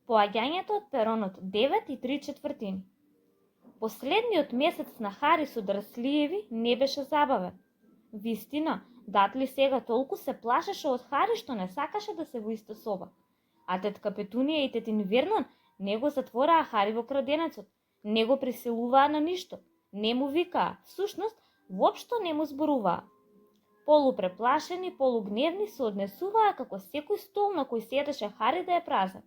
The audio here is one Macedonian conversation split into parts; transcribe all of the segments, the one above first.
Поаѓањето од перонот 9 и 3/4. Последниот месец на Хари со Дрслиеви не беше забавен. Вистина, Датли сега толку се плашеше од Хари што не сакаше да се во иста соба. А тетка Петунија и тетин Вернон не го затвораа Хари во краденецот, не го присилуваа на ништо, не му викаа, всушност воопшто не му зборуваа. Полупреплашени, полугневни се однесуваа како секој стол на кој седеше Хари да е празен.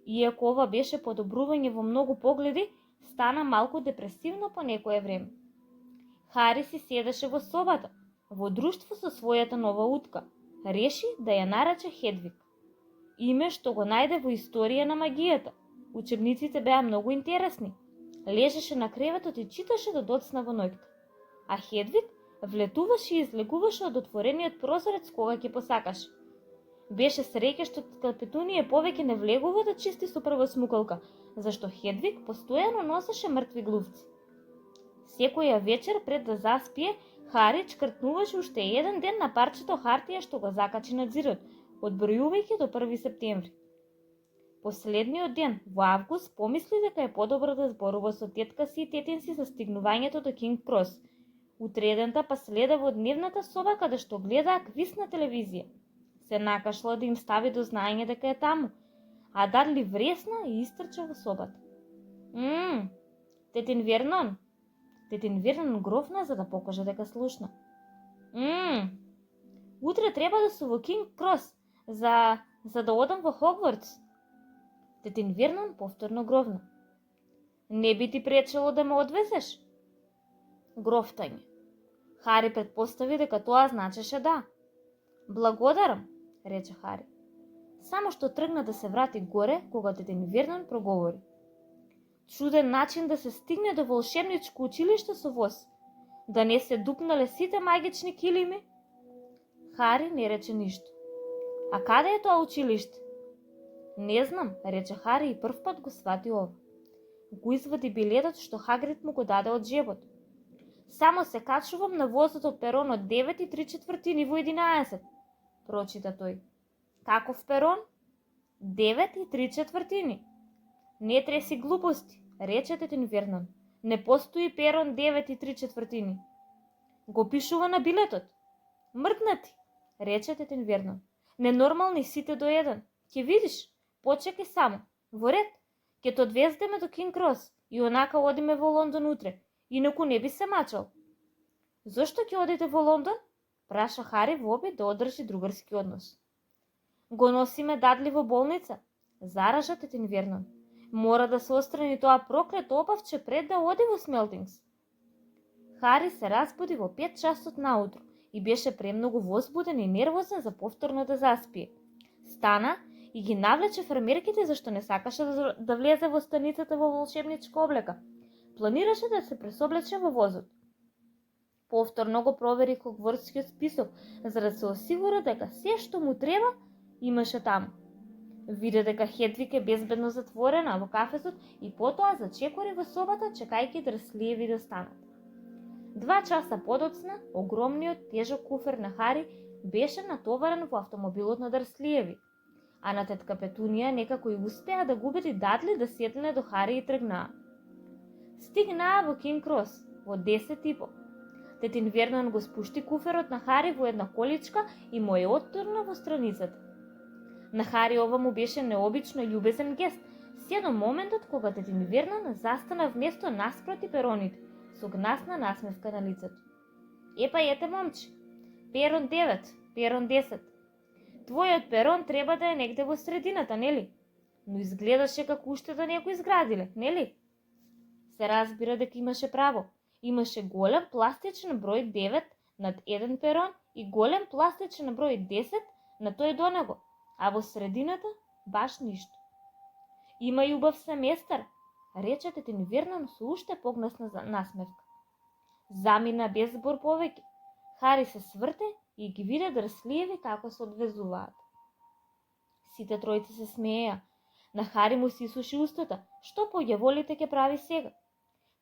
Иако ова беше подобрување во многу погледи, стана малку депресивно по некое време. Хари си седеше во собата, во друштво со својата нова утка. Реши да ја нарече Хедвиг. Име што го најде во историја на магијата. Учебниците беа многу интересни. Лежеше на креветот и читаше до доцна во ноќта. А Хедвиг влетуваше и излегуваше од отворениот прозорец кога ќе посакаше. Беше среќа што Петунија повеќе не влегува да чисти со прва смукалка, зашто Хедвиг постојано носеше мртви глувци. Секоја вечер пред да заспие, Хари чкртнуваше уште еден ден на парчето хартија што го закачи на ѕидот, одбројувајќи до 1 септември. Последниот ден, во август, помисли дека е подобро да зборува со тетка си и тетин си за стигнувањето до Кинг Крос. Утредента па следа во дневната соба каде што гледаа квиз на телевизија. Се накашла да им стави до знаење дека е таму, а Дадли вресна и истрча во собата. Тетин Вернон. Тетин Вернон грофна за да покаже дека слушна. Утре треба да су во Кинг Крос, за да одам во Хогвартс. Тетин Вернон повторно гровна. Не би ти пречело да ме одвезеш? Грофтање. Хари предпостави дека тоа значеше да. Благодарам, рече Хари. Само што тргна да се врати горе, кога тетин Вернон проговори. Чуден начин да се стигне до волшебничко училиште со воз. Да не се дупнале сите магични килими? Хари не рече ништо. А каде е тоа училиште? Не знам, рече Хари и првпат го свати ова. Го извади билетот што Хагрид му го даде од жебот. Само се качувам на возот од перонот 9 и 3/4 во 11, прочита тој. Каков перон? 9 и 3/4. Не треси глупости, рече тетин Вернон. Не постои перон 9 и 3/4. Го пишува на билетот. Мртнати, рече тетин Вернон. Ненормални сите до еден. Ќе видиш, почекај само. Во ред, ќе те одвездеме до Кинг Крос и онака одиме во Лондон утре. Инаку не би се мачал. Зошто ќе одите во Лондон? Праша Хари во обид да одржи другарски однос. Го носиме Дадли во болница, заража тетин Вернон. Мора да се острани тоа проклето опавче пред да оди во Смелтингс. Хари се разбуди во 5 часот наутро и беше премногу возбуден и нервозен за повторно да заспие. Стана и ги навлече фермерките зашто не сакаше да влезе во станицата во волшебничка облека. Планираше да се пресоблече во возот. Повторно го провери Хогвартскиот список, за да се осигура дека се што му треба имаше таму. Виде дека Хедвиг е безбедно затворена во кафесот и потоа зачекори во собата чекајќи Дрслиеви да станат. 2 часа подоцна, огромниот тежок куфер на Хари беше натоварен во автомобилот на Дрслиеви, а на тетка Петунија некако и успеа да го убеди Дадли да седне до Хари и тргнаа. Стигнаа во Кинг Крос во 10:30. Тетин Вернон го спушти куферот на Хари во една количка и му ја оттурна во страницата. На Хари ова му беше необично љубезен гест, се до моментот кога тетин Вернон застана вместо наспроти пероните, со гнасна насмевка на лицето. Епа ете, момче, перон 9, перон 10. Твојот перон треба да е негде во средината, нели? Но изгледаше како уште да не го изградиле, нели? Се разбира дека имаше право. Имаше голем пластичен број 9 над еден перон и голем пластичен број 10 на тој до него, а во средината баш ништо. Има и убав семестар, рече тетин Вернон со уште погнасна насмевка. Замина без збор повеќе. Хари се сврте и ги виде Дрслиеви како се одвезуваат. Сите тројци се смееа. На Хари му се исуши устата. Што по ѓаволите ќе прави сега?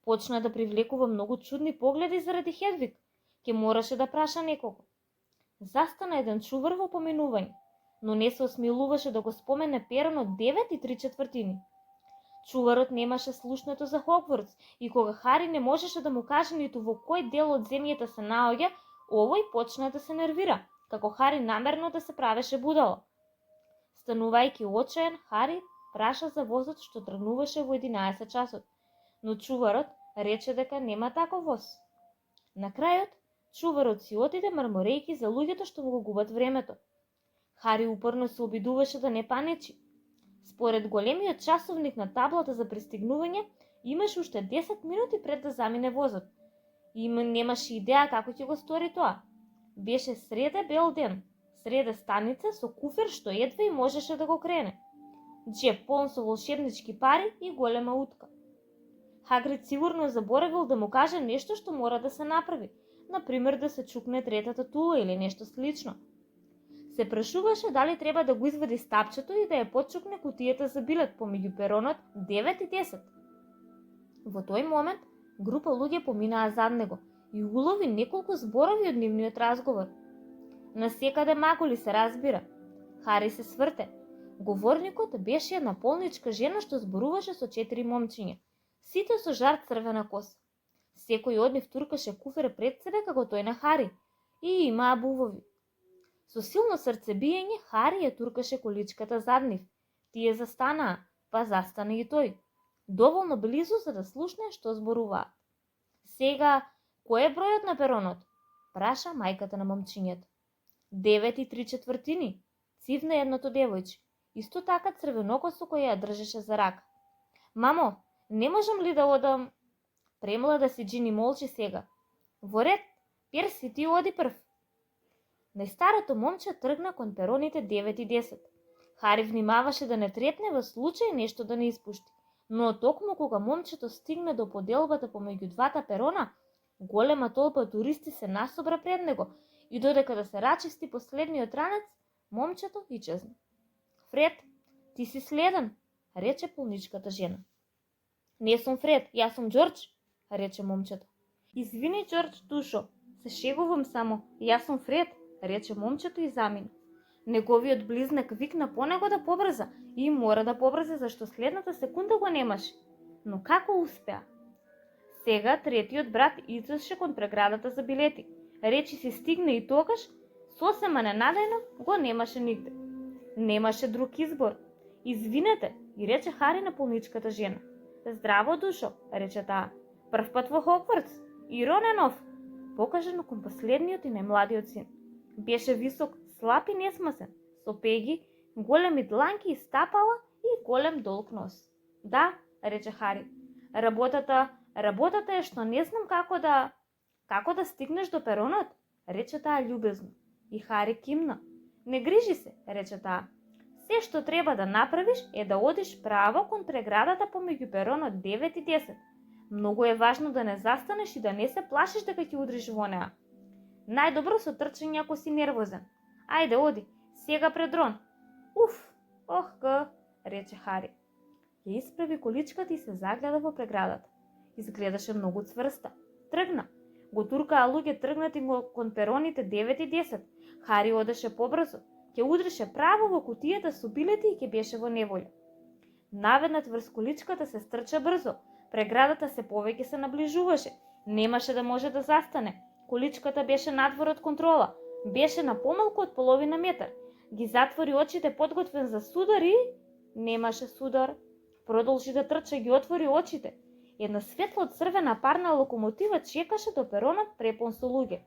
Почна да привлекува многу чудни погледи заради Хедвиг. Ке мораше да праша некого. Застана еден чувар во поминување. но не се осмелуваше да го спомене перонот 9 3/4. Чуварот немаше слушнато за Хогвартс и кога Хари не можеше да му каже ниту во кој дел од земјата се наоѓа, овој почна да се нервира, како Хари намерно да се правеше будало. Станувајќи очаен, Хари праша за возот што тргнуваше во 11 часот, но чуварот рече дека нема таков воз. На крајот, чуварот си отиде мрморејќи за луѓето што му го губат времето. Хари упорно се обидуваше да не паничи. Според големиот часовник на таблата за пристигнување, имаше уште 10 минути пред да замине возот. И немаше идеја како ќе го стори тоа. Беше среде бел ден, среде станица со куфер што едва и можеше да го крене. Джеб полн со волшебнички пари и голема утка. Хагрид сигурно заборавил да му каже нешто што мора да се направи, например да се чукне третата тула или нешто слично. Се прашуваше дали треба да го извади стапчето и да ја почукне кутијата за билет помеѓу перонот 9 и 10. Во тој момент, група луѓе поминаа зад него и улови неколку зборови од нивниот разговор. Насекаде маголи се разбира. Хари се сврте. Говорникот беше една полничка жена што зборуваше со 4 момчиња, сите со жар црвена коса. Секој од нив туркаше куфер пред себе како тој на Хари и имаа бувови. Со силно срцебиење Хари ја туркаше количката зад нив. Тие застанаа, па застана и тој, доволно близу за да слушне што зборуваат. Сега, кој е бројот на перонот? Праша мајката на момчињето. 9 3/4, цивна едното девојче, исто така црвенокосо кој ја држеше за рака. Мамо, не можам ли да одам? Премлада си Джини молчи сега. Во ред, Перси, ти оди прв. Најстарото момче тргна кон пероните 9 и 10. Хари внимаваше да не трепне во случај нешто да не испушти, но токму кога момчето стигна до поделбата помеѓу двата перона, голема толпа туристи се насобра пред него и додека да се рачисти последниот ранец, момчето ичезна. Фред, ти си следен, рече полничката жена. Не сум Фред, јас сум Џорџ, рече момчето. Извини, Џорџ, душо, се шегувам само, јас сум Фред, рече момчето и замина. Неговиот близнак викна по него да побрза и мора да побрза зашто следната секунда го немаше. Но како успеа? Сега третиот брат изоше кон преградата за билети. Речи си стигна и тогаш, сосема ненадејно, го немаше нигде. Немаше друг избор. Извинете, и рече Хари на полничката жена. Здраво, душо, рече таа. Прв пат во Хогвартс. И Роненов, покажано кон последниот и најмладиот син. Беше висок, слаб и несмасен, со пеги, големи дланки и стапала и голем долг нос. Да, рече Хари. Работата е што не знам како да стигнеш до перонот, рече таа љубезно. И Хари кимна. Не грижи се, рече таа. Се што треба да направиш е да одиш право кон преградата помеѓу перонот 9 и 10. Многу е важно да не застанеш и да не се плашиш дека ќе удриш во неа. Најдобро со трчање ако си нервозен. Ајде, оди, сега пред Рон. Ох, рече Хари. Ја исправи количката и се загледа во преградата. Изгледаше многу цврста. Тргна. Го туркаа луѓе тргнати кон пероните 9 и 10. Хари одеше побрзо. Ќе удреше право во кутијата со билети и ќе беше во неволја. Наведнат врз количката се стрча брзо. Преградата се повеќе се наближуваше. Немаше да може да застане. Количката беше надвор од контрола. Беше на помалку од половина метар. Ги затвори очите подготвен за судар и... Немаше судар. Продолжи да трча, ги отвори очите. Една светло црвена парна локомотива чекаше до перонот препон со луѓе.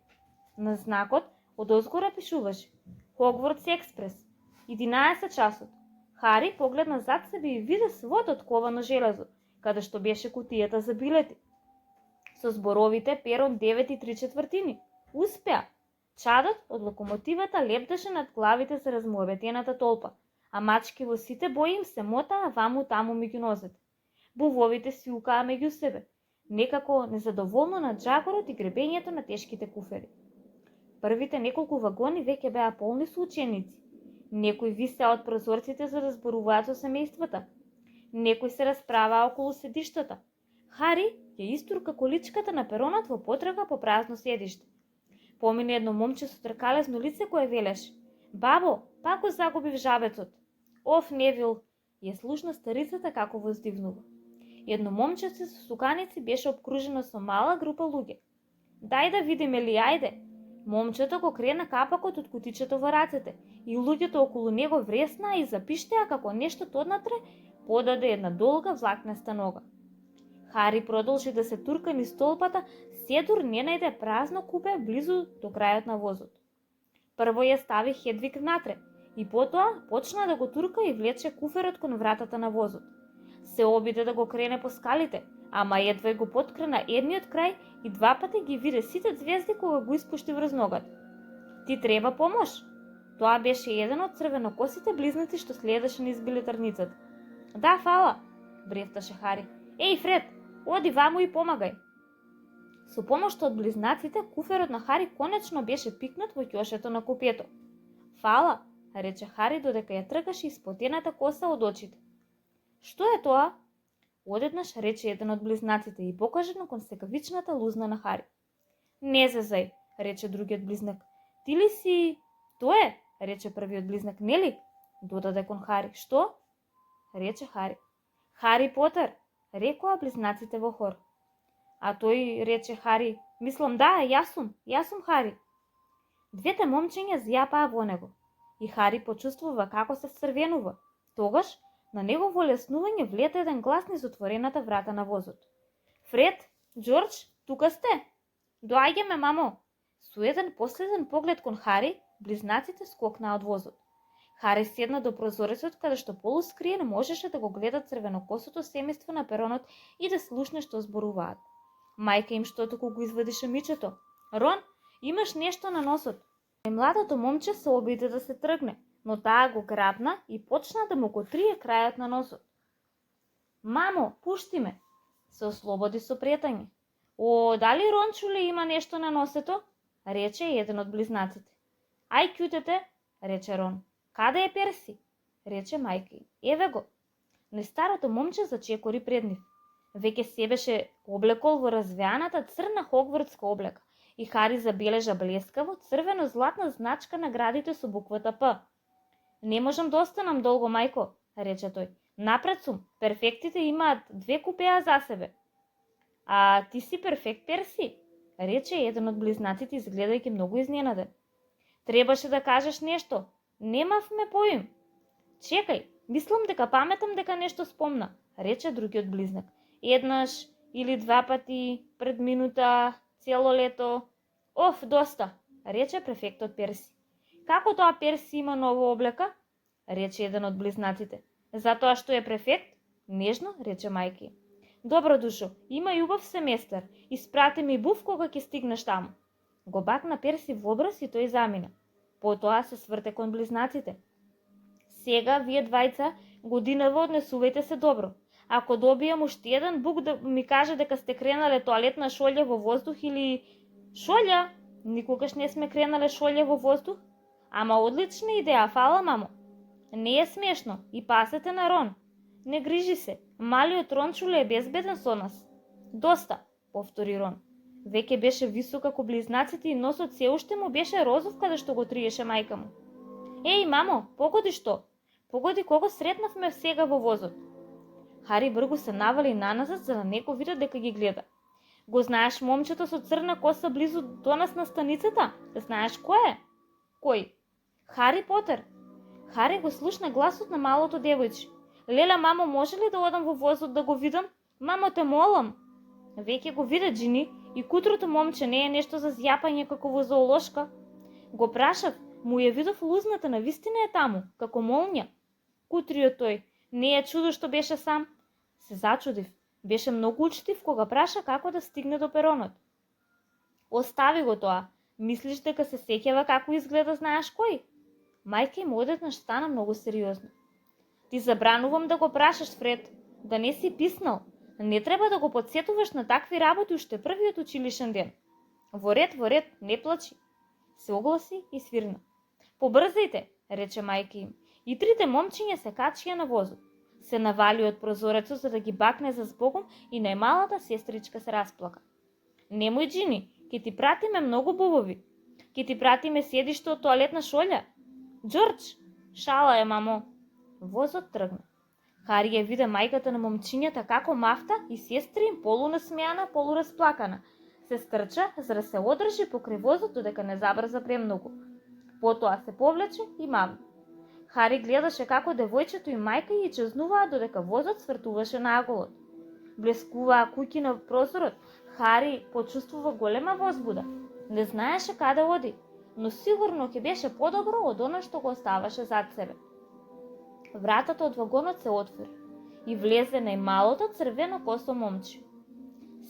На знакот одозгора пишуваше Хогвартс експрес, 11 часот. Хари погледна зад себе и виде свод од ковано железо, каде што беше кутијата за билети. Со зборовите перон 9 3/4. Успеа. Чадот од локомотивата лепдеше над главите за размоветената толпа, а мачки во сите бои им се мотаа ваму-таму меѓу нозете. Бувовите си укаа меѓу себе, некако незадоволно на джагорот и гребењето на тешките куфери. Првите неколку вагони веќе беа полни со ученици. Некои висеа од прозорците за да зборуваат со семејствата. Некои се расправаа околу седиштата. Хари ја истурка количката на перонот во потрага по празно седиште. Помине едно момче со тркалезно лице кое велеше: Бабо, Пак го загубив жабецот. Оф, Невил, ја слушна старицата како воздивнува. Едно момчице со суканици беше обкружено со мала група луѓе. Дај да видиме ли, ајде. Момчето го крена капакот од кутичето во рацете и луѓето околу него вреснаа и запиштеа како нештото однатре подаде една долга влакнеста нога. Хари продолжи да се турка низ столпата, седур не најде празно купе близу до крајот на возот. Прво ја стави Хедвиг внатре и потоа почна да го турка и влече куферот кон вратата на возот. Се обиде да го крене по скалите, ама едва го поткрена едниот крај и два пати ги виде сите звезди кога го испушти врз ногата. Ти треба помош? Тоа беше еден од црвенокосите близнаци што следеше низ билетарницата. Да, фала, брефташе Хари. Еј, Фред, оди ваму и помагај. Со помошта од близнаците, куферот на Хари конечно беше пикнат во ќошето на купето. Фала, рече Хари додека ја тргаше испотената коса од очите. Што е тоа? Одеднаш рече еден од близнаците и покажа на кон секавичната лузна на Хари. Не зезај, рече другиот близнак. Ти ли си... Тоа е, рече првиот близнак, нели? Додаде кон Хари. Што? Рече Хари. Хари Потер, рекоа близнаците во хор. А тој рече Хари, мислам да, јас сум Хари. Двете момчиња зјапаа во него и Хари почувствува како се црвенува. Тогаш на негово леснување влета еден глас низ отворената врата на возот. Фред, Џорџ, тука сте? Доаѓаме, мамо. Со еден последен поглед кон Хари, близнаците скокнаа од возот. Хари седна до прозорецот каде што полускриен можеше да го гледа црвенокосото семејство на перонот и да слушне што зборуваат. Мајка им што току го извадише мичето. Рон, имаш нешто на носот. Младото момче се обиде да се тргне, но таа го грабна и почна да му го трие крајот на носот. Мамо, пушти ме, се ослободи со претање. О, дали Рончуле има нешто на носето? Рече еден од близнаците. Ај, ќутете, рече Рон. Каде е Перси? Рече мајка. Еве го. Не старото момче зачекори пред нив. Веќе се беше облекол во развеаната црна хогвартска облека и Хари забележа блескаво црвено-златна значка на градите со буквата П. Не можам да останам долго, мајко, рече тој. Напред сум, перфектите имаат 2 купеа за себе. А ти си перфект, Перси, рече еден од близнаците изгледајќи многу изненаден. Требаше да кажеш нешто. Немавме поим. Чекај, мислам дека паметам дека нешто спомна, рече другиот близнак. Еднаш или 2 пати пред минута, цело лето. Оф, доста, рече префектот Перси. Како тоа Перси има нова облека? Рече еден од близнаците. Затоа што е префект? Нежно, рече мајки. Добро, душо, има и убав семестар. Испрати ми буф кога ќе стигнеш таму. Го бакна Перси во образ и тој замина. Потоа се сврте кон близнаците. Сега, вие двајца, годинава однесувајте се добро. Ако добијам уште еден бук да ми каже дека сте кренале тоалетна шолја во воздух или... Шолја? Никогаш не сме кренале шолја во воздух? Ама одлична идеја, фала, мамо. Не е смешно и пасете на Рон. Не грижи се, малиот Рончуле е безбеден со нас. Доста, повтори Рон. Веќе беше висок како близнаците и носот се уште му беше розов каде што го триеше мајка му. Еј, мамо, погоди што? Погоди кого сретнавме сега во возот. Хари бргу се навали наназад за да не го види дека ги гледа. Го знаеш момчето со црна коса близу до нас на станицата? Знаеш кој е? Кој? Хари Потер. Хари го слушна гласот на малото девојче. Леле, мамо, може ли да одам во возот да го видам? Мамо, те молам. Веќе го виде Джини и кутрото момче не е нешто за зјапање како во зоолошка. Го прашав, му ја видов лузната, навистина е таму, како молња. Кутриот тој, не е чудо што беше сам. Се зачудив. Беше многу учтив кога праша како да стигне до перонот. Остави го тоа. Мислиш дека се сеќава како изгледа знаеш кој? Мајка им одеднаш стана многу сериозна. Ти забранувам да го прашаш, Фред, да не си писнал. Не треба да го подсетуваш на такви работи уште првиот училишен ден. Во ред, не плачи. Се огласи и свирна. Побрзајте, рече мајка им. И трите момчиња се качија на возот. Се навали од прозорецот за да ги бакне за збогом и најмалата сестричка се расплака. Немој, Джини, ќе ти пратиме многу бубови. Ќе ти пратиме седиште од тоалетна шолја. Џорџ, Шала е, мамо. Возот тргна. Хари ја виде мајката на момчињата како мафта и сестри им полунасмеана, полуразплакана. Се стрча за да се одржи покрај возот додека не забрза премногу. Потоа се повлече и мавна. Хари гледаше како девојчето и мајка ја чезнуваа додека возот свртуваше наголот. Блескуваа куќи на прозорот. Хари почувствува голема возбуда. Не знаеше каде оди, но сигурно ќе беше подобро од она што го оставаше зад себе. Вратата од вагонот се отвори и влезе најмалото црвено косо момче.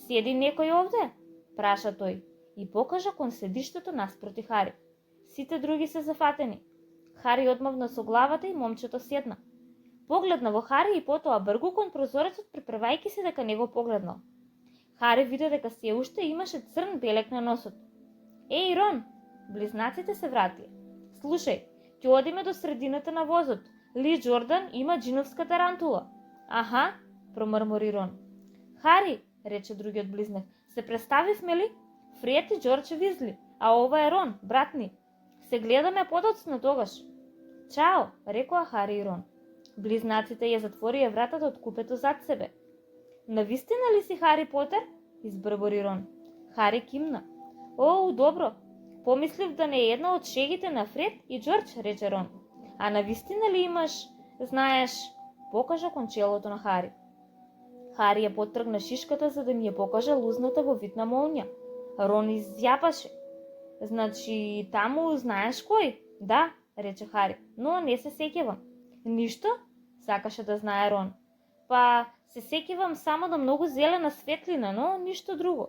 Седи некој овде? Праша тој и покажа кон седиштето наспроти Хари. Сите други се зафатени. Хари одмавна со главата и момчето седна. Погледна во Хари и потоа бргу кон прозорецот, препревајки се дека не го погледнал. Хари виде дека се уште имаше црн белек на носот. Еј, Рон, близнаците се вратија. Слушај, ќе одиме до средината на возот. Ли Джордан има джиновска тарантула. Аха, промрмори Рон. Хари, рече другиот близнак, се представивме ли? Фред и Джордж Визли, а ова е Рон, брат ни. Се гледаме подоцна тогаш. Чао, рекоа Хари и Рон. Близнаците ја затворија вратата од купето зад себе. Навистина ли си Хари Потер? Избрбори Рон. Хари кимна. О, добро. Помислив да не е една од шегите на Фред и Джордж, рече Рон. А навистина ли имаш, знаеш, покажа кон челото на Хари. Хари ја потргна шишката за да ми ја покаже лузната во вид на молња. Рон изјапаше. Значи, таму знаеш кој? Да, рече Хари, но не се сеќавам. Ништо? Сакаше да знае Рон. Па, се сеќавам само да многу зелена светлина, но ништо друго.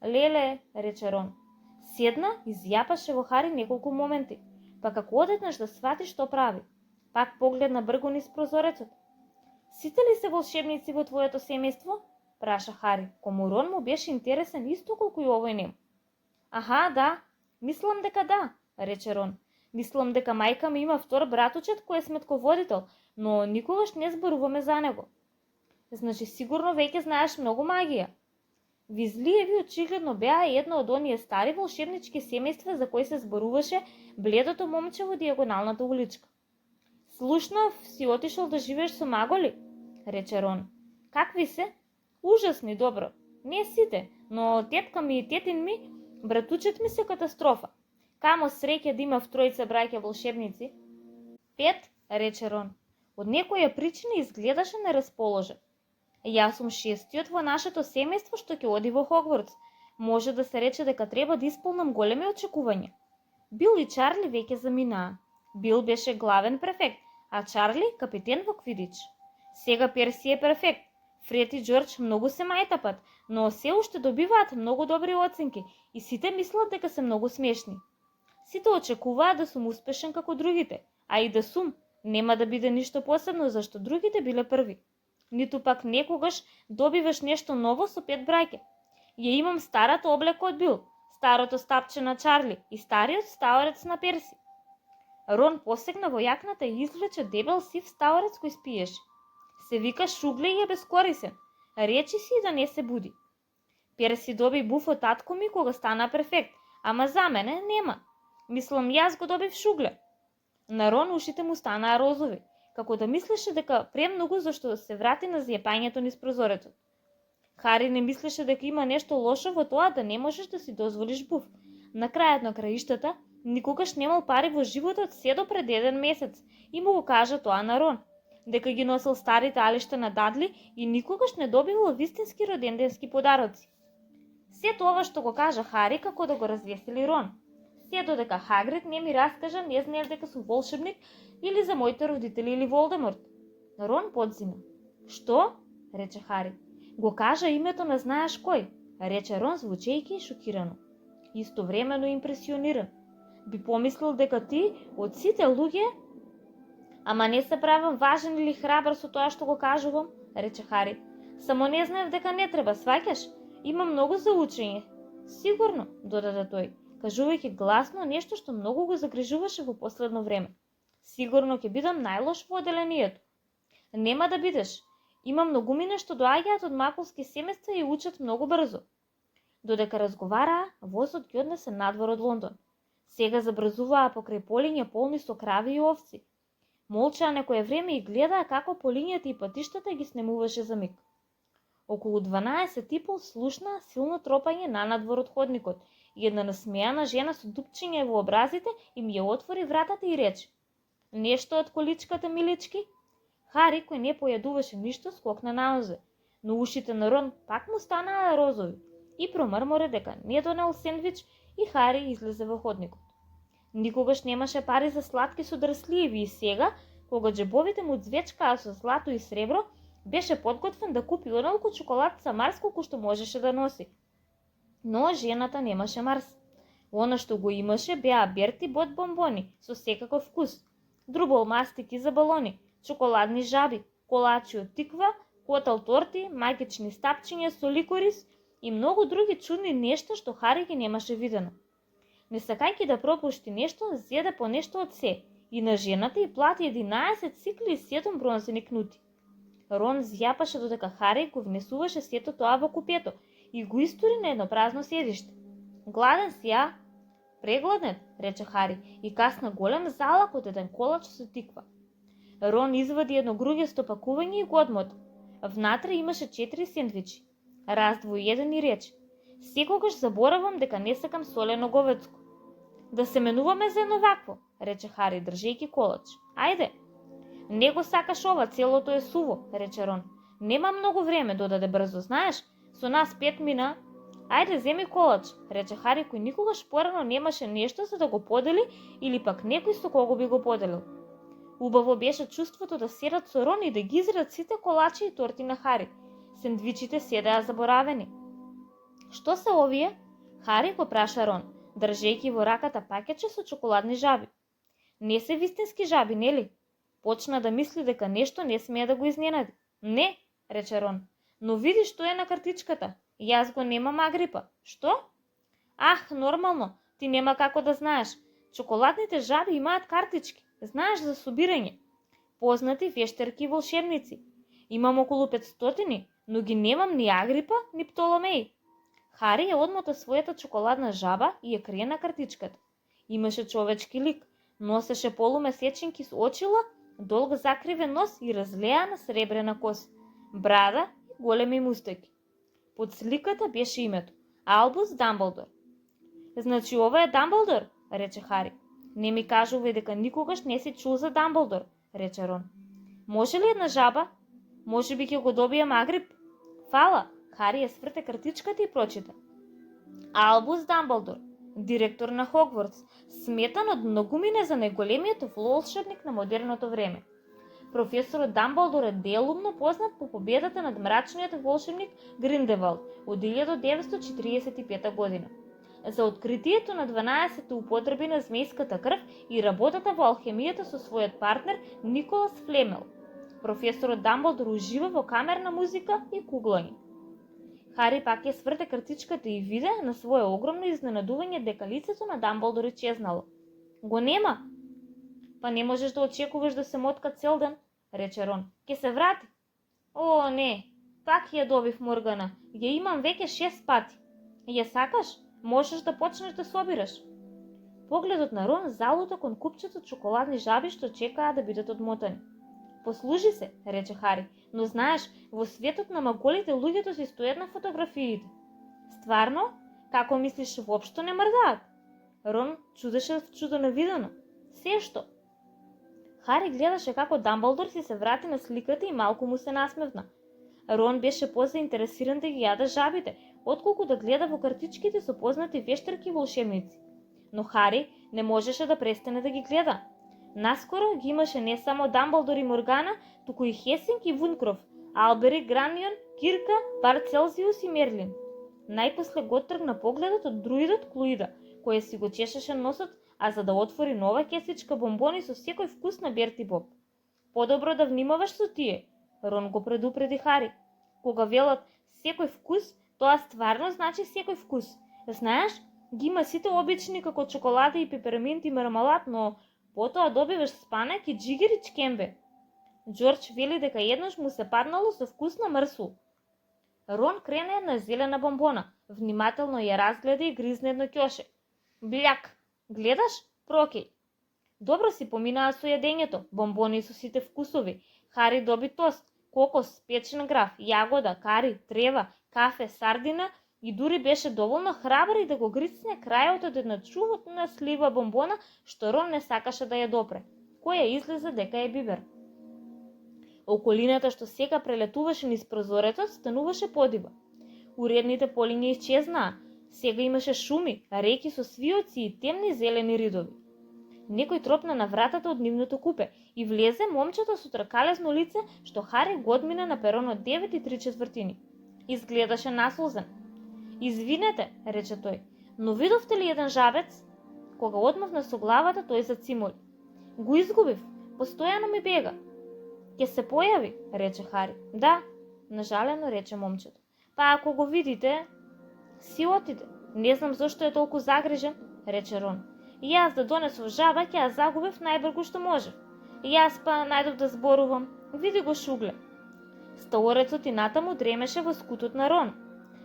Леле, рече Рон. Седна и изјапаше во Хари неколку моменти, па како одеднаш да свати што прави. Пак погледна бргу низ прозорецот. Сите ли се волшебници во твоето семејство? Праша Хари, кому Рон му беше интересен исто колку и овој нем. Аха, да, мислам дека да, рече Рон. Мислам дека мајка ми има втор братучет кој е сметководител, но никогаш не зборуваме за него. Значи сигурно веќе знаеш многу магија. Визлиеви очигледно беа едно од оние стари волшебнички семејства за кои се зборуваше бледото момче во дијагоналната уличка. Слушнав си отишол да живееш со маголи, рече Рон. Какви се? Ужасни, добро. Не сите, но тетка ми и тетин ми, братучет ми се катастрофа. Камо среќа да има втројца браќа волшебници. 5, рече Рон. Од некоја причина изгледаше нерасположен. Јас сум шестиот во нашето семејство што ќе оди во Хогвартс. Може да се рече дека треба да исполнам големи очекувања. Бил и Чарли веќе заминаа. Бил беше главен префект, а Чарли капитен во Квидич. Сега Перси е префект. Фред и Джордж многу се мајтапат, но се уште добиваат многу добри оценки и сите мислат дека се многу смешни. Сите очекуваат да сум успешен како другите, а и да сум, нема да биде ништо посебно зашто другите биле први. Ниту пак некогаш добиваш нешто ново со 5 браќа. Ја имам старата облека од Бил, старото стапче на Чарли и стариот стаорец на Перси. Рон посегна во јакната и извлече дебел сив стаорец кој спиеше. Се вика Шугле и е бескорисен. Речи си да не се буди. Перси доби буф од татко ми кога стана префект, ама за мене нема. Мислам јас го добив Шугле. На Рон ушите му станаа розови, како да мислеше дека премногу зашто се врати на зјепањето низ прозорецот. Хари не мислеше дека има нешто лошо во тоа да не можеш да си дозволиш буф. На крајот на краиштата, никогаш немал пари во животот се до пред 1 месец и му го кажа тоа на Рон, дека ги носил старите алишта на Дадли и никогаш не добивал вистински роденденски подароци. Се тоа што го кажа Хари како да го развесели Рон. Се додека Хагрид не ми раскажа не знаеш дека сум волшебник или за моите родители или Волдеморт. Рон подзина. Што? Рече Хари. Го кажа името на знаеш кој, рече Рон звучејќи шокирано. Истовремено импресиониран. Би помислил дека ти од сите луѓе, ама не се правам важен или храбар со тоа што го кажувам, рече Хари. Само не знаев дека не треба, сваќаш? Има многу за учење. Сигурно, додаде тој, кажувајќи гласно нешто што многу го загрижуваше во последно време. Сигурно ќе бидам најлош во оделението. Нема да бидеш. Има многумина што доаѓаат од маклски семејства и учат многу брзо. Додека разговараа, возот ги однесе надвор од Лондон. Сега забрзуваа покрај полиња полни со крави и овци. Молчаа некое време и гледаа како по линијата и патиштата ги снемуваше за миг. Околу 12:30 слушна силно тропање надвор од ходникот и една насмејана жена со дупчиња во образите им ја отвори вратата и рече: "Нешто од количката, милички?" Хари, кој не појадуваше ништо, скокна на нозе, но ушите на Рон пак му станаа розови и промрмори дека не донел сендвич и Хари излезе во ходникот. Никогаш немаше пари за сладки со дрсливи и сега, кога џебовите му звечкаа со злато и сребро, беше подготвен да купи онолку чоколад са Марс колку што можеше да носи. Но жената немаше Марс. Она што го имаше беа Берти Бот бомбони со секаков вкус, друбол мастики за балони, чоколадни жаби, колачи од тиква, котел торти, магични стапчиња со ликорис и многу други чудни нешта што Хари ги немаше видено. Не сакајќи да пропушти нешто, зеде по нешто од се и на жената и плати 11 сикли и 7 бронзени кнути. Рон зјапаше додека Хари го внесуваше сето тоа во купето и го истори на едно празно седиште. "Гладен си, а?" "Прегладен," рече Хари и касна голем залак од еден колач со тиква. Рон извади едно груѓесто пакување и го одмота. Внатре имаше 4 сендвичи. Раздвои еден и рече: "Секогаш заборавам дека не сакам солено говецко." "Да се менуваме за едно вакво," рече Хари, држејќи колач. "Ајде." "Не го сакаш ова, целото е суво," рече Рон. "Нема многу време, додаде брзо, знаеш, со нас 5 мина." "Ајде, земи колач," рече Хари, кој никогаш порано немаше нешто за да го подели или пак некој со кого би го поделил. Убаво беше чувството да седат со Рон и да ги изредат сите колачи и торти на Хари. Сендвичите седеа заборавени. "Што се овие?" Хари го праша Рон, држејќи во раката пакетче со чоколадни жаби. "Не се вистински жаби, нели?" Почна да мисли дека нешто не смее да го изненади. "Не," рече Рон, "но види што е на картичката. Јас го немам Агрипа." "Што?" "Ах, нормално, ти нема како да знаеш. Чоколадните жаби имаат картички. Знаеш за собирање. Познати вештерки и волшебници. Имам околу 500, но ги немам ни Агрипа, ни Птоломеј." Хари ја одмота својата чоколадна жаба и ја крие на картичката. Имаше човечки лик, носеше полумесечинки со очила, долг закривен нос и разлеана сребрена коса, брада и големи мустаки. Под сликата беше името Албус Дамблдор. "Значи ова е Дамблдор," рече Хари. "Не ми кажувај дека никогаш не си чул за Дамблдор," рече Рон. "Може ли една жаба? Може би ќе го добијам Агрип?" "Фала." Хари ја сврте картичката и прочита: "Албус Дамблдор, директор на Хогвартс, сметан од многумина за најголемиот волшебник на модерното време. Професорот Дамблдор е делумно познат по победата над мрачниот волшебник Гриндевалд од 1945 година, за откритието на 12 употреби на змејската крв и работата во алхемијата со својот партнер Николас Флемел. Професорот Дамблдор ужива во камерна музика и куглање." Хари пак ја сврте картичката и виде на свое огромно изненадување дека лицето на Дамблдор исчезнало. "Го нема." "Па не можеш да очекуваш да се мотка цел ден," рече Рон. "Ке се врати." "О, не, пак ја добив Моргана. Ја имам веќе 6 пати. Ја сакаш? Можеш да почнеш да собираш." Погледот на Рон залута кон купчето чоколадни жаби што чекаа да бидат одмотани. "Послужи се," рече Хари, "но знаеш, во светот на маголите луѓето си стојат на фотографиите." "Стварно? Како мислиш, воопшто не мрдаат?" Рон чудеше чудонавидено. "Се што?" Хари гледаше како Дамблдор си се врати на сликата и малку му се насмевна. Рон беше позаинтересиран да ги јаде жабите, отколку да гледа во картичките со познати вештерки и волшебници. Но Хари не можеше да престане да ги гледа. Наскоро ги имаше не само Дамблдор и Моргана, туку и Хесинг и Вункров, Албери, Гранион, Кирка, Парцелзиус и Мерлин. Најпосле го тргна погледот од друидот Клуида, кој си го чешеше носот, а за да отвори нова кесичка бомбони со секој вкус на Берти Боб. "Подобро да внимаваш со тие," Рон го предупреди Хари. "Кога велат секој вкус, тоа стварно значи секој вкус. Знаеш, ги има сите обични како чоколада и пеперминт и мармалад, но потоа добиваш спанак и джигер и чкембе. Џорџ вели дека еднаш му се паднало со вкус на мрсул." Рон крена една зелена бомбона, внимателно ја разгледа и гризна едно ќоше. "Бљак, гледаш? Прокеј." Добро си поминаа со јадењето, бомбони со сите вкусови. Хари доби тост, кокос, печен граф, јагода, кари, трева, кафе, сардина и дури беше доволно храбар и да го грицне крајот од една чудна слива бомбона што Рон не сакаше да ја допре, која излезе дека е бибер. Околината што сега прелетуваше низ прозорецот стануваше подива. Уредните полиња исчезнаа, сега имаше шуми, реки со свиоци и темни зелени ридови. Некој тропна на вратата од нивното купе и влезе момчето со тркалезно лице што Хари го одмина на перонот 9 3/4. Изгледаше наслузен. Извинете, рече тој, но видовте ли еден жабец? Кога одмавна со главата, тој зацимоли. Го изгубив, постојано ми бега. Ке се појави, рече Хари. Да, нажалено рече момчето. Па ако го видите, си отиде. Не знам зошто е толку загрижен, рече Рон. И јас да донесов жаба, ќе ја загубив најбргу што можев. И јас па најдов да зборувам. Види го Шугле. Стаорецот и натаму дремеше во скутот на Рон.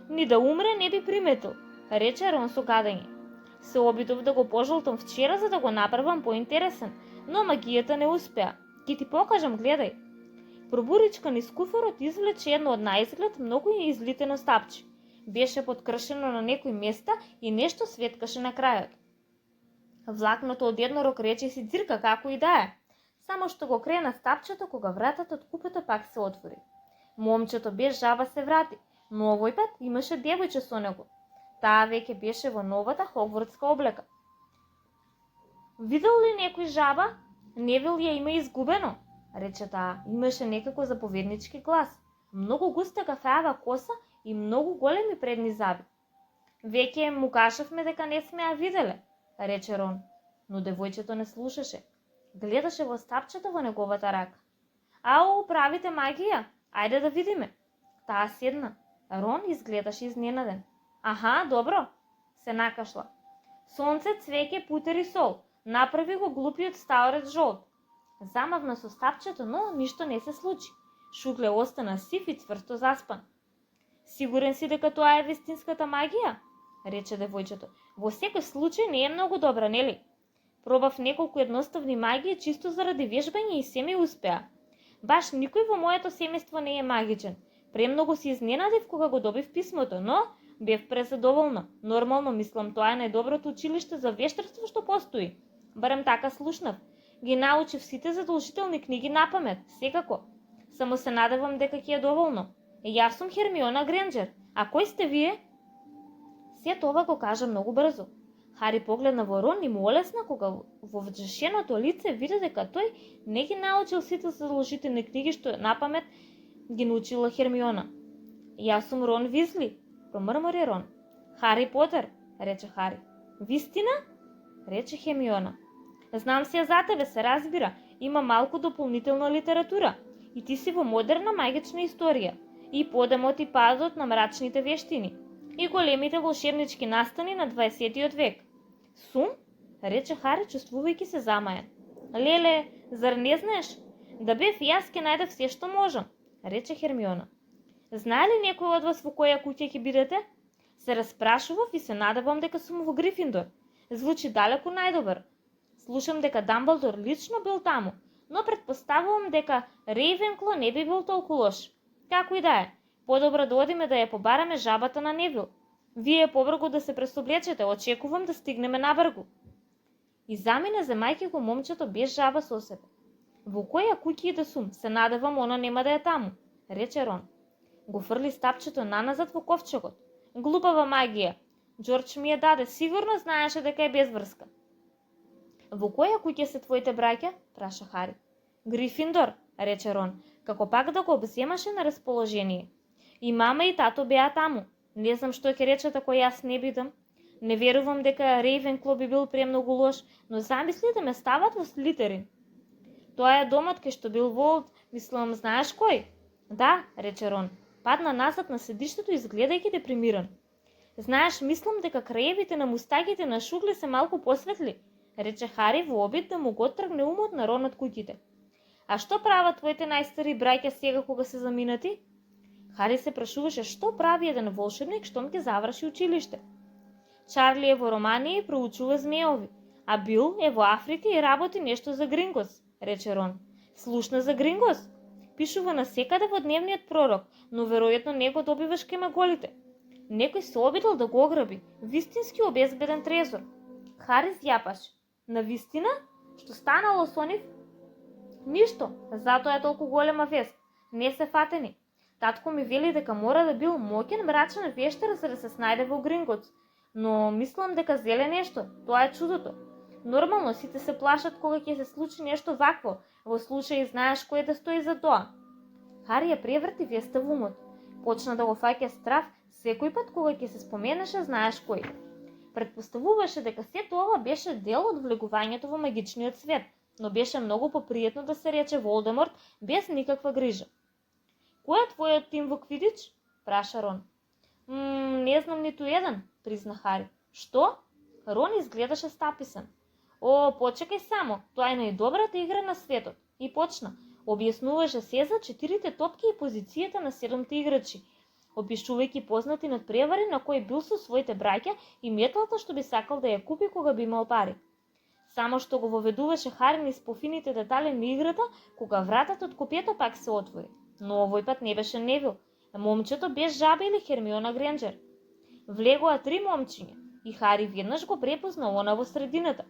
Ни да умре не би приметил, рече Рон со гадење. Се обидов да го пожолтам вчера за да го направам поинтересен, но магијата не успеа. Ки ти покажам, гледај. Пробуричка низ куфарот извлече едно од наизглед многу излитено стапче. Беше подкршено на некои места и нешто светкаше на крајот. Влакното од еднорог рече си дзирка како и да е, само што го крена стапчето кога вратата од купето пак се отвори. Момчето без жаба се врати, но овој пат имаше девојче со него. Таа веќе беше во новата хогвартска облека. Видел ли некој жаба? Невил ја има изгубено, рече таа. Имаше некако заповеднички глас, многу густа кафеава коса и многу големи предни заби. Веќе му кажавме дека не сме ја виделе, рече Рон, но девојчето не слушаше. Гледаше во стапчето во неговата рака. Ау, правите магија? Ајде да видиме. Таа седна. Рон изгледаше изненаден. Аха, добро, се накашла. Сонце, цвеќе, путер и сол. Направи го глупиот стаорец жолт. Замавна со стапчето, но ништо не се случи. Шугле остана сив и цврсто заспан. Сигурен си дека тоа е вистинската магија? Рече девојчето. Во секој случај не е многу добра, нели? Пробав неколку едноставни магии чисто заради вежбање и се ми успеа. Баш никој во моето семејство не е магичен. Премногу се изненадив кога го добив писмото, но бев презадоволна. Нормално мислам, тоа е најдоброто училиште за вештарство што постои. Барем така слушнав. Ги научив сите задолжителни книги напамет, секако. Само се надевам дека ќе е доволно. Јас сум Хермиона Гренџер. А кој сте вие? Се тоа го кажа многу брзо. Хари погледна во Рон и му олесна кога во вджешеното лице види дека тој не ги научил сите задолжителни книги што напамет ги научила Хермиона. Јас сум Рон Визли, промрмори Рон. Хари Потер, рече Хари. Вистина? Рече Хермиона. Знам се за тебе, се разбира, има малку дополнителна литература и ти си во модерна магична историја и подемот и падот на мрачните вештини и големите волшебнички настани на 20 век. Сум? Рече Хари, чувствувајќи се замајан. Леле, зар не знаеш? Да бев јас ке најдев се што можам, рече Хермиона. Знае ли некој од вас во која куќа ќе бидете? Се распрашував и се надевам дека сум во Грифиндор. Звучи далеку најдобар. Слушам дека Дамблдор лично бил таму, но предпоставувам дека Рейвенкло не би бил толку лош. Како и да е, подобро да одиме да ја побараме жабата на Невил. Вие побргу да се пресоблечете, очекувам да стигнеме набргу. И замине земајќи го момчето без жаба со себе. Во која куќа и да сум, се надевам она нема да е таму, рече Рон. Го фрли стапчето наназад во ковчегот. Глупава магија. Џорџ ми ја даде, сигурно знаеше дека е без врска. Во која куќа се твоите браќа? Праша Хари. Грифиндор, рече Рон, како пак да го обземаше на расположение. И мама и тато беа таму. Не знам што ќе речат ако јас не бидам. Не верувам дека Рейвенкло би бил премногу лош, но замисли да ме стават во Слитерин. Тоа е домот кај што бил Волт, мислам, знаеш кој? Да, рече Рон. Падна назад на седиштето изгледајќи депримиран. Знаеш, мислам дека краевите на мустагите на Шугле се малку посветли, рече Хари во обид да му го тргне умот на Рон од куќите. А што прават твоите најстари браќа сега кога се заминати? Хари се прашуваше што прави еден волшебник штом ќе заврши училиште. Чарли е во Романија и проучува змеови, А Бил е во Африка и работи нешто за Грингос, рече Рон. Слушна за Грингос? Пишува насекаде во дневниот пророк, но веројатно не го добиваш кај маголите. Некој се обидел да го ограби, вистински обезбеден трезор. Хари зјапаш. На вистина? Што станало со нив? Ништо, затоа е толку голема вест. Не се фатени. Татко ми вели дека мора да бил моќен мрачен вештар за да се снајде во Гринготс, но мислам дека зеле нешто, тоа е чудото. Нормално сите се плашат кога ќе се случи нешто вакво, во случај знаеш кој да стои за тоа. Хари ја преврти веста во умот. Почна да го фаќа страв секој пат кога ќе се споменеше знаеш кој. Предпоставуваше дека се тоа беше дел од влегувањето во магичниот свет, но беше многу попријатно да се рече Волдеморт без никаква грижа. Кој е твојот тим во Квидич? Праша Рон. Не знам ниту еден, призна Хари. Што? Рон изгледаше стаписен. О, почекај само, тоа е најдобрата игра на светот. И почна. Објаснуваше се за 4 топки и позицијата на 7 играчи, опишувајќи познати надпревари на кој бил со своите браќа и метлата што би сакал да ја купи кога би имал пари. Само што го воведуваше Хари низ пофините детали на играта, кога вратата од купјето пак се отвори. Но овој пат не беше Невил, момчето без жаба или Хермиона Гренџер. Влегоа 3 момчиња и Хари веднаш го препозна она во средината.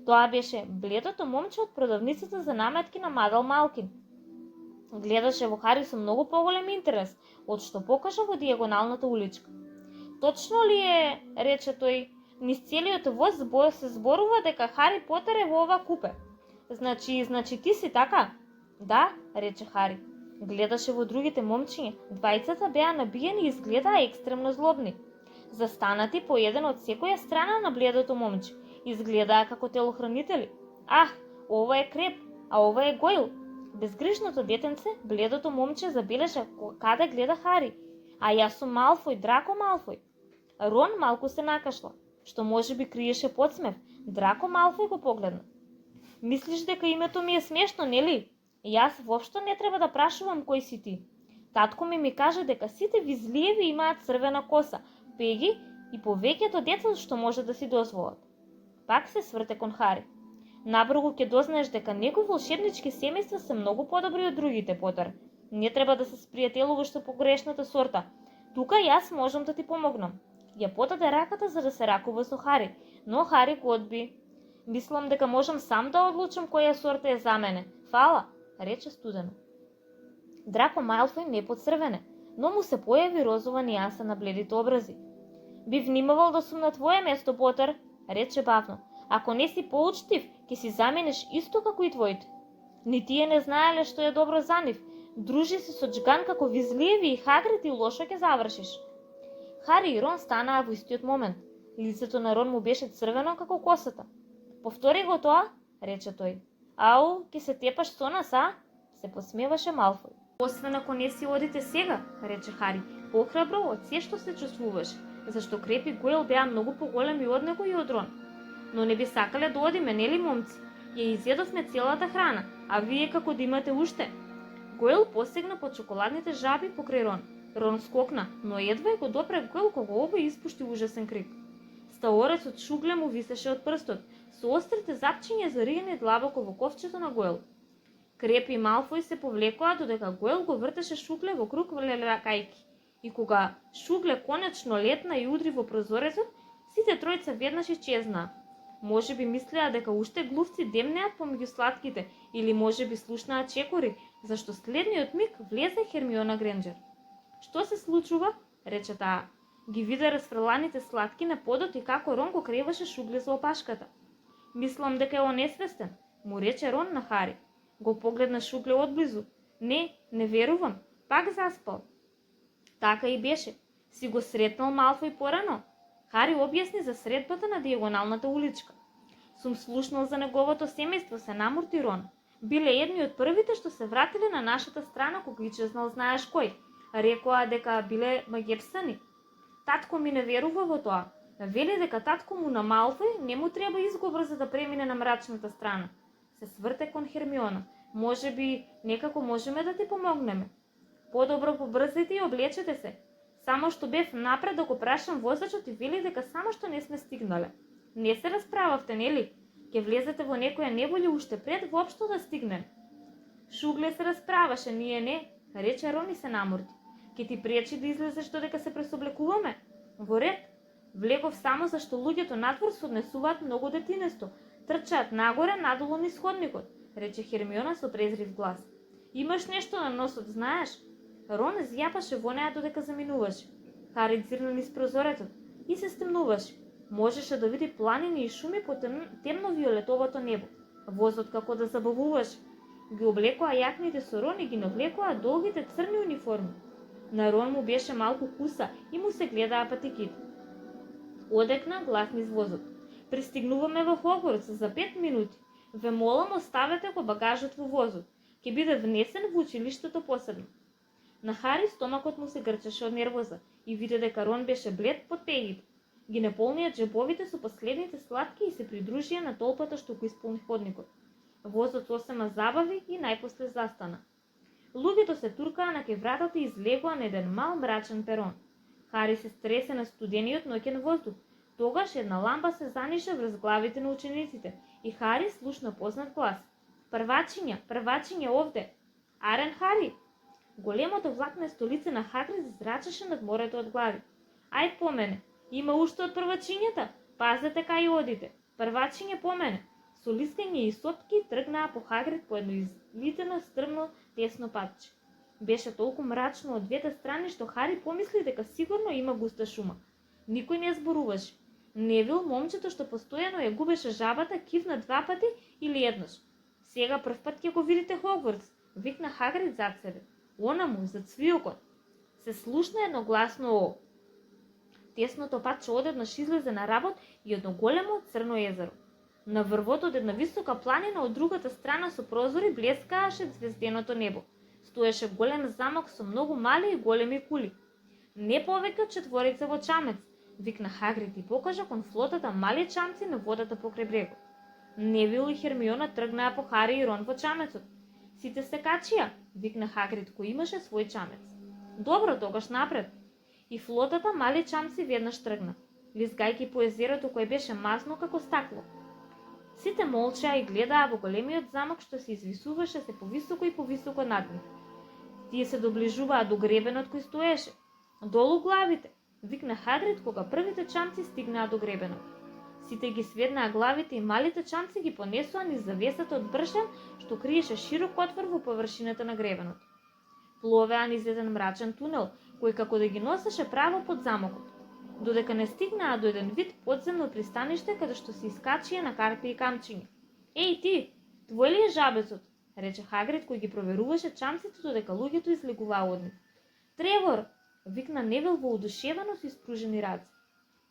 Тоа беше бледото момче од продавницата за наметки на Мадал Малкин. Гледаше во Хари со многу поголем интерес, од што покажа во дијагоналната уличка. Точно ли е, рече тој, низ целиот воз се зборува дека Хари Потер е во ова купе. Значи ти си така? Да, рече Хари. Гледаше во другите момчиња, двајцата беа набиени и изгледаа екстремно злобни. Застанати по еден од секоја страна на бледото момче, изгледаа како телохранители. Ах, ова е Креп, а ова е Гойл. Безгрижното детенце, бледото момче забележа каде гледа Хари, а јас сум Малфој, Драко Малфој. Рон малку се накашла, што може би криеше подсмев. Драко Малфој го погледна. Мислиш дека името ми е смешно, нели? Јас воопшто не треба да прашувам кој си ти. Татко ми каже дека сите визлиеви имаат црвена коса, пеги и повеќето деца што може да си дозволат. Пак се сврте кон Хари. Набрзо ќе дознаеш дека некои волшебнички семејства се многу подобри од другите, Потер. Не треба да се спријателуваш со погрешната сорта. Тука јас можам да ти помогнам. Ја подаде раката за да се ракува со Хари, но Хари го одби. Мислам дека можам сам да одлучам која сорта е за мене. Фала, рече студено. Драко Малфој не поцрвене, но му се појави розова нијанса на бледите образи. Би внимавал да сум на твое место, Потер, рече бавно. Ако не си поучтив, ќе си заменеш исто како и твоите. Ни тие не знаеле што е добро за нив. Дружи се со џган како Визлиеви и Хагрид и лошо ќе завршиш. Хари и Рон станаа во истиот момент. Лицето на Рон му беше црвено како косата. Повтори го тоа, рече тој. Ау, ќе се тепаш со нас, а? Се посмеваше Малфој. Освен ако не си одите сега, рече Хари, похрабро од се што се чувствуваш, зашто Креп и Гойл беа многу поголеми од него и од Рон. Но не би сакале да одиме, нели момци? Ја изедовме целата храна, а вие како да имате уште. Гойл посегна по чоколадните жаби покрај Рон. Рон скокна, но едва го допре Гойл кога обој испушти ужасен крик. Стаорецот шугле му висеше од прстот, со острите запчиња зариени длабоко во ковчето на Гойл. Креп и Малфој се повлекоа додека Гойл го вртеше шугле во круг лелакајки. И кога шугле конечно летна и удри во прозорецот, сите тројца веднаш исчезнаа. Може би мислеа дека уште глувци демнеат помеѓу слатките или може би слушнаат чекори, зашто следниот миг влезе Хермиона Гренџер. Што се случува? Рече таа. Ги виде расфрланите слатки на подот и како Рон го креваше шугле за опашката. Мислам дека е онесвестен, му рече Рон на Хари. Го погледна шугле одблизу. Не верувам, пак заспал. Така и беше. Си го сретнал Малфој порано? Хари објасни за средбата на дијагоналната уличка. Сум слушнал за неговото семејство, се намурти Рон. Биле едни од првите што се вратиле на нашата страна кога исчезнал знаеш кој. Рекоа дека биле магепсани. Татко ми не верува во тоа. Вели дека татко му на Малфој не му треба изговор за да премине на мрачната страна. Се сврте кон Хермиона. Може би некако можеме да ти помогнеме. Подобро побрзајте и облечете се. Само што бев напред да го прашам возачот и вели дека само што не сме стигнале. Не се расправавте, нели? Ке влезете во некоја неволја уште пред воопшто да стигнем. Шугле се расправаше, ние не, рече Рон и се наморди. Ке ти пречи да излезеш додека се пресоблекуваме? Во ред. Влегов само зашто луѓето надвор се однесуваат многу детинесто, трчаат нагоре надолу низ ходникот, рече Хермиона со презрив глас. Имаш нешто на носот, знаеш? Рон зјапаше во неа додека заминуваше. Хари зирна низ прозорецот и се стемнуваше. Можеше да види планини и шуми по темно-виолетовото небо. Возот како да забавуваше. Ги облекоа јакните со Рон и ги навлекоа долгите црни униформи. На Рон му беше малку куса и му се гледаа патеките. Одекна глас низ возот. Пристигнуваме во Хогвартс за 5 минути. Ве молам, оставете го багажот во возот. Ќе биде внесен во училиштето посебно. На Хари стомакот му се грчеше од нервоза и виде дека Рон беше блед под пегите. Ги наполнија џебовите со последните сладки и се придружија на толпата што го исполни ходникот. Возот сосема забави и најпосле застана. Луѓето се туркаа на кај вратата и излегоа на еден мал мрачен перон. Хари се стресе на студениот ноќен воздух. Тогаш една лампа се заниша врз главите на учениците и Хари слушна познат глас. Првачиња овде! Арен Хари! Големото влакне столице на Хагрид зрачеше над морето од глави. Ајд по мене! Има уште од првачињата! Пазете кај одите! Првачиње по мене! Со лискање и сопки тргнаа по Хагрид по едно извитено стрмно тесно патче. Беше толку мрачно од двете страни што Хари помисли дека сигурно има густа шума. Никој не зборуваше. Невил, момчето што постојано ја губеше жабата, кивна 2 пати или еднаш. Сега прв пат ќе го видите Хогвартс, викна Хагрид зад себе. Онаму, за цвиокот. Се слушна едногласно о. Тесното патче одеднаш излезе на работ и едно големо црно езеро. На врвот од една висока планина од другата страна со прозори блескааше звезденото небо. Стоеше голем замок со многу мали и големи кули. Не повеќе од 4 во чамец, викна Хагрид и покажа кон флотата мали чамци на водата покрај брегот. Невил и Хермиона тргнаа по Хари и Рон во чамецот. Сите се качија, викна Хагрид кој имаше свој чамец. Добро, тогаш напред. И флотата мали чамци веднаш тргна, лизгајќи по езерото кое беше мазно како стакло. Сите молчаа и гледаа во големиот замок што се извисуваше се повисоко и повисоко над нив. Тие се доближуваа до гребенот кој стоеше. Долу главите, викна Хагрид кога првите чамци стигнаа до гребенот. Сите ги сведнаа главите и малите чамци ги понесоа низ завесата од бршен што криеше широк отвор во површината на гребенот. Пловеа низ еден мрачен тунел кој како да ги носеше право под замокот, додека не стигнаа до еден вид подземно пристаниште каде што се искачија на карпи и камчиња. Еј ти, твој ли е жабецот? Рече Хагрид кој ги проверуваше чамците додека луѓето излегуваа од нив. Тревор, викна Невил во удушевено со испружени раце.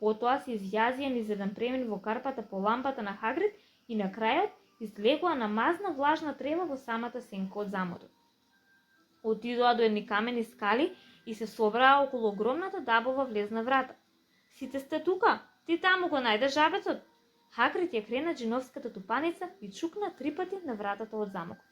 Потоа се изјазија низ еден премин во карпата по лампата на Хагрид и на крајот излегоа на мазна влажна трева во самата сенка од замотот. Отидоа до едни камени скали и се собраа околу огромната дабова влезна врата. Сите сте тука, ти таму го најде жабецот. Хагрид ја крена джиновската тупаница и чукна 3 пати на вратата од замокот.